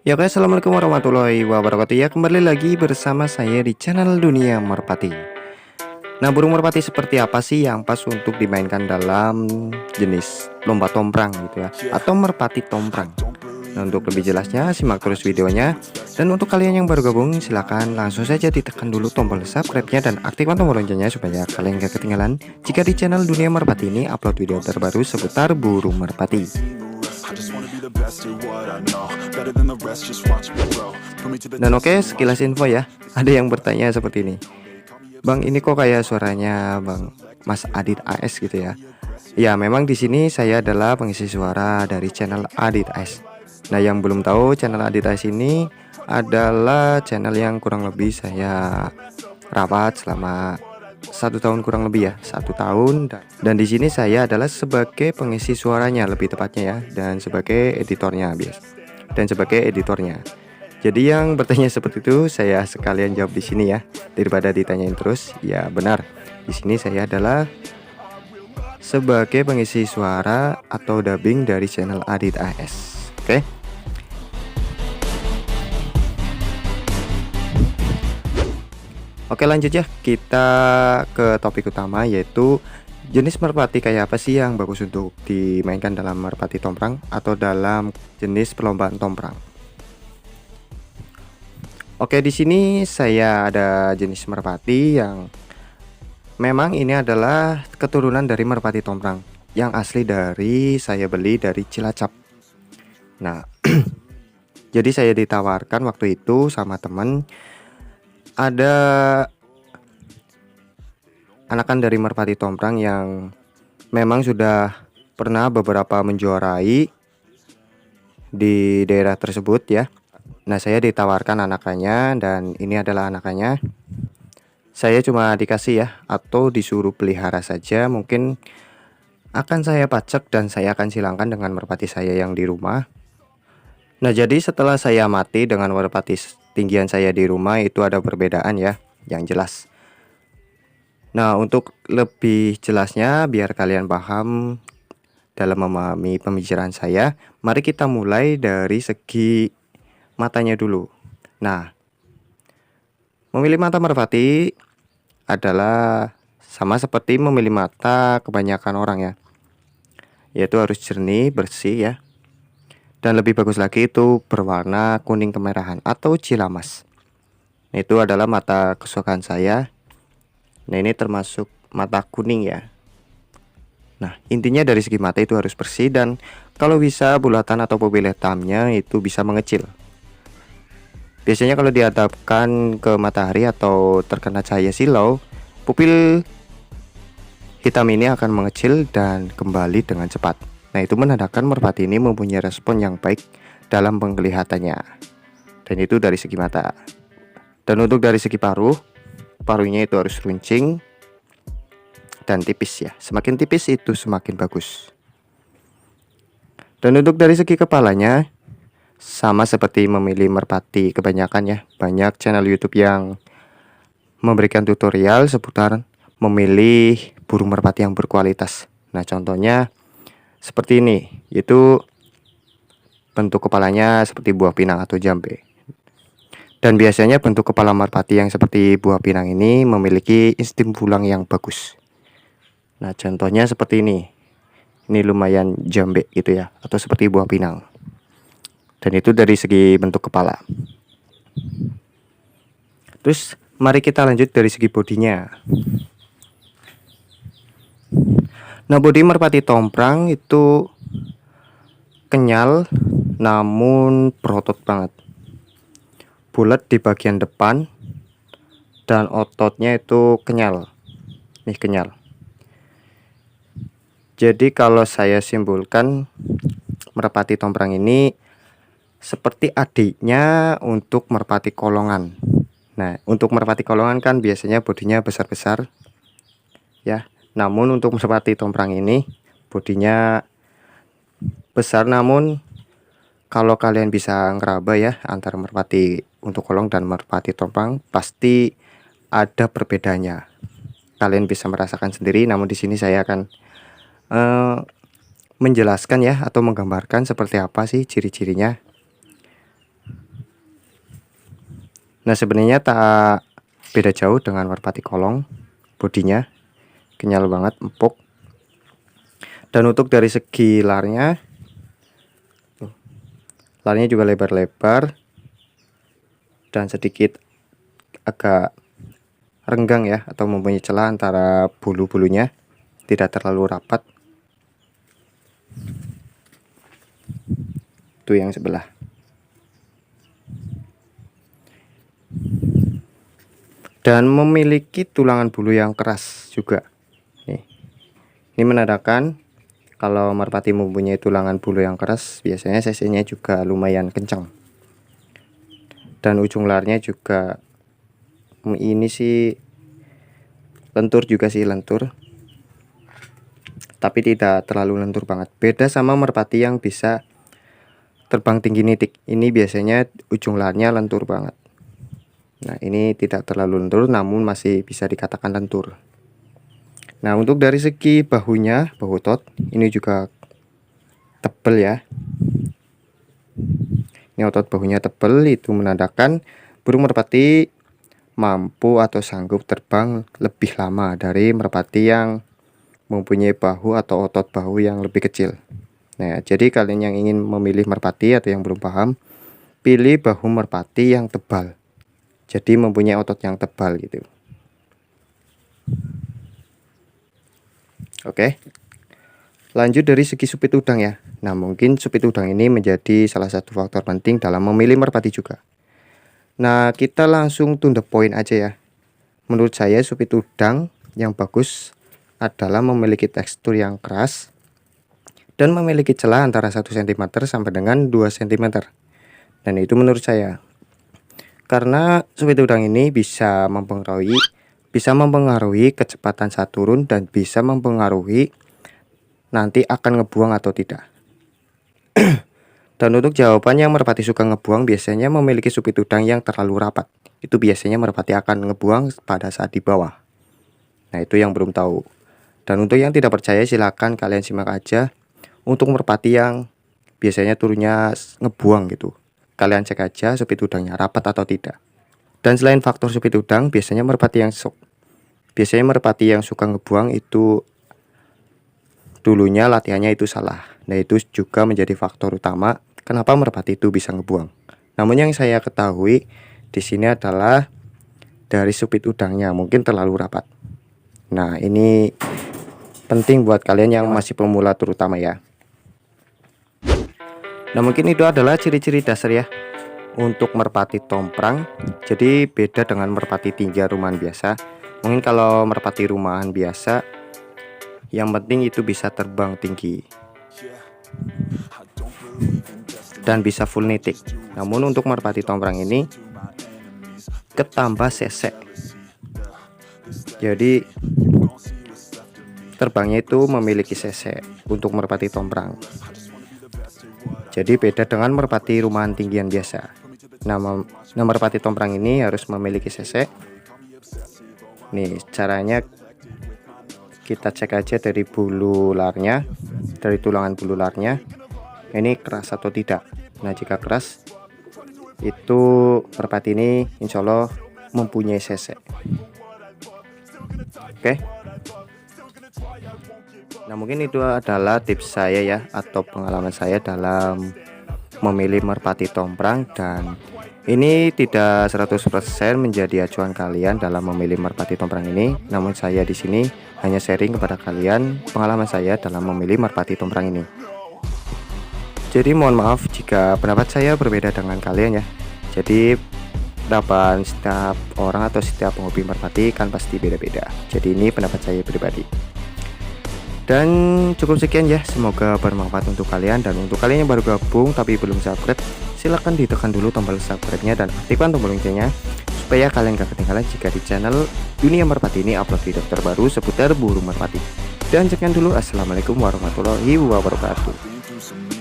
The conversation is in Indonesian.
Ya oke, assalamualaikum warahmatullahi wabarakatuh. Ya, kembali lagi bersama saya di channel Dunia Merpati. Nah, burung merpati seperti apa sih yang pas untuk dimainkan dalam jenis lomba tomprang gitu ya, atau merpati tomprang? Nah, untuk lebih jelasnya simak terus videonya. Dan untuk kalian yang baru gabung, silahkan langsung saja ditekan dulu tombol subscribe-nya dan aktifkan tombol loncengnya supaya kalian gak ketinggalan jika di channel Dunia Merpati ini upload video terbaru seputar burung merpati. Dan oke, sekilas info ya. Ada yang bertanya seperti ini, Bang, ini kok kayak suaranya Bang Mas Adit AS gitu ya? Ya, memang di sini saya adalah pengisi suara dari channel Adit AS. Nah, yang belum tahu, channel Adit AS ini adalah channel yang kurang lebih saya rawat selama 1 tahun, kurang lebih ya 1 tahun. Dan di sini saya adalah sebagai pengisi suaranya, lebih tepatnya ya, dan sebagai editornya bias. Dan sebagai editornya. Jadi yang bertanya seperti itu saya sekalian jawab di sini ya, daripada ditanyain terus. Ya benar, di sini saya adalah sebagai pengisi suara atau dubbing dari channel Adit AS. Oke. Oke, lanjut ya, kita ke topik utama, yaitu jenis merpati kayak apa sih yang bagus untuk dimainkan dalam merpati tomprang atau dalam jenis perlombaan tomprang. Oke, di sini saya ada jenis merpati yang memang ini adalah keturunan dari merpati tomprang yang asli dari saya beli dari Cilacap. Nah, jadi saya ditawarkan waktu itu sama temen, ada anakan dari merpati tomprang yang memang sudah pernah beberapa menjuarai di daerah tersebut ya. Nah, saya ditawarkan anakannya dan ini adalah anakannya. Saya cuma dikasih ya, atau disuruh pelihara saja. Mungkin akan saya pacak dan saya akan silangkan dengan merpati saya yang di rumah. Nah, jadi setelah saya mati dengan merpati tinggian saya di rumah, itu ada perbedaan ya, yang jelas. Nah, untuk lebih jelasnya biar kalian paham dalam memahami pembicaraan saya, mari kita mulai dari segi matanya dulu. Nah, memilih mata merpati adalah sama seperti memilih mata kebanyakan orang ya, yaitu harus jernih, bersih ya. Dan lebih bagus lagi itu berwarna kuning kemerahan atau cilamas. Nah, itu adalah mata kesukaan saya. Nah, ini termasuk mata kuning ya. Nah, intinya dari segi mata itu harus bersih, dan kalau bisa bulatan atau pupil hitamnya itu bisa mengecil. Biasanya kalau dihadapkan ke matahari atau terkena cahaya silau, pupil hitam ini akan mengecil dan kembali dengan cepat. Nah, itu menandakan merpati ini mempunyai respon yang baik dalam penglihatannya. Dan itu dari segi mata. Dan untuk dari segi paruh, paruhnya itu harus runcing dan tipis ya. Semakin tipis itu semakin bagus. Dan untuk dari segi kepalanya, sama seperti memilih merpati kebanyakan ya. Banyak channel YouTube yang memberikan tutorial seputar memilih burung merpati yang berkualitas. Nah, contohnya seperti ini, yaitu bentuk kepalanya seperti buah pinang atau jambe. Dan biasanya bentuk kepala merpati yang seperti buah pinang ini memiliki insting pulang yang bagus. Nah, contohnya seperti ini. Ini lumayan jambe gitu ya, atau seperti buah pinang. Dan itu dari segi bentuk kepala. Terus mari kita lanjut dari segi bodinya. Nah, bodi merpati tomprang itu kenyal namun berotot banget. Bulat di bagian depan dan ototnya itu kenyal. Nih, kenyal. Jadi kalau saya simpulkan, merpati tomprang ini seperti adiknya untuk merpati kolongan. Nah, untuk merpati kolongan kan biasanya bodinya besar-besar ya. Namun untuk merpati tomprang ini bodinya besar, namun kalau kalian bisa ngeraba ya antara merpati untuk kolong dan merpati tomprang, pasti ada perbedaannya. Kalian bisa merasakan sendiri. Namun di sini saya akan menjelaskan ya atau menggambarkan seperti apa sih ciri-cirinya. Nah, sebenarnya tak beda jauh dengan merpati kolong. Bodinya kenyal banget, empuk. Dan untuk dari segi larnya juga lebar-lebar dan sedikit agak renggang ya, atau mempunyai celah antara bulu-bulunya, tidak terlalu rapat. Itu yang sebelah. Dan memiliki tulangan bulu yang keras juga. Nih. Ini menandakan kalau merpati mempunyai tulangan bulu yang keras, biasanya cc-nya juga lumayan kencang. Dan ujung larnya juga ini sih lentur juga sih, lentur. Tapi tidak terlalu lentur banget. Beda sama merpati yang bisa terbang tinggi nitik. Ini biasanya ujung larnya lentur banget. Nah, ini tidak terlalu lentur namun masih bisa dikatakan lentur. Nah, untuk dari segi bahunya, bahu otot ini juga tebal ya. Ini otot bahunya tebal, itu menandakan burung merpati mampu atau sanggup terbang lebih lama dari merpati yang mempunyai bahu atau otot bahu yang lebih kecil. Nah, jadi kalian yang ingin memilih merpati atau yang belum paham, pilih bahu merpati yang tebal. Jadi mempunyai otot yang tebal gitu. Oke. Lanjut dari segi supit udang ya. Nah, mungkin supit udang ini menjadi salah satu faktor penting dalam memilih merpati juga. Nah, kita langsung to the point aja ya. Menurut saya supit udang yang bagus adalah memiliki tekstur yang keras dan memiliki celah antara 1 cm sampai dengan 2 cm. Dan itu menurut saya. Karena supit udang ini bisa mempengaruhi kecepatan saat turun dan bisa mempengaruhi nanti akan ngebuang atau tidak. Dan untuk jawabannya, merpati suka ngebuang biasanya memiliki supit udang yang terlalu rapat. Itu biasanya merpati akan ngebuang pada saat di bawah. Nah, itu yang belum tahu. Dan untuk yang tidak percaya, silakan kalian simak aja untuk merpati yang biasanya turunnya ngebuang gitu. Kalian cek aja supit udangnya rapat atau tidak. Dan selain faktor supit udang, biasanya merpati yang suka ngebuang itu dulunya latihannya itu salah. Nah, itu juga menjadi faktor utama kenapa merpati itu bisa ngebuang. Namun yang saya ketahui di sini adalah dari supit udangnya mungkin terlalu rapat. Nah, ini penting buat kalian yang masih pemula terutama ya. Nah, mungkin itu adalah ciri-ciri dasar ya untuk merpati tomprang. Jadi beda dengan merpati tinggi rumahan biasa. Mungkin kalau merpati rumahan biasa, yang penting itu bisa terbang tinggi dan bisa full nitik. Namun untuk merpati tomprang ini ketambah sesek. Jadi terbangnya itu memiliki sesek untuk merpati tomprang. Jadi beda dengan merpati rumahan tinggian biasa. Nah, merpati tomprang ini harus memiliki sesek. Nih caranya, kita cek aja dari bulu larnya, dari tulangan bulu larnya, ini keras atau tidak. Nah, jika keras, itu merpati ini insya Allah mempunyai sesek. Oke. Nah, mungkin itu adalah tips saya ya, atau pengalaman saya dalam memilih merpati tomprang. Dan ini tidak 100% menjadi acuan kalian dalam memilih merpati tomprang ini. Namun saya di sini hanya sharing kepada kalian pengalaman saya dalam memilih merpati tomprang ini. Jadi mohon maaf jika pendapat saya berbeda dengan kalian ya. Jadi pendapat setiap orang atau setiap penghobi merpati kan pasti beda-beda. Jadi ini pendapat saya pribadi. Dan cukup sekian ya, semoga bermanfaat untuk kalian. Dan untuk kalian yang baru gabung tapi belum subscribe, silahkan ditekan dulu tombol subscribe-nya dan aktifkan tombol loncengnya supaya kalian gak ketinggalan jika di channel Dunia Merpati ini upload video terbaru seputar burung merpati. Dan sekian dulu, assalamualaikum warahmatullahi wabarakatuh.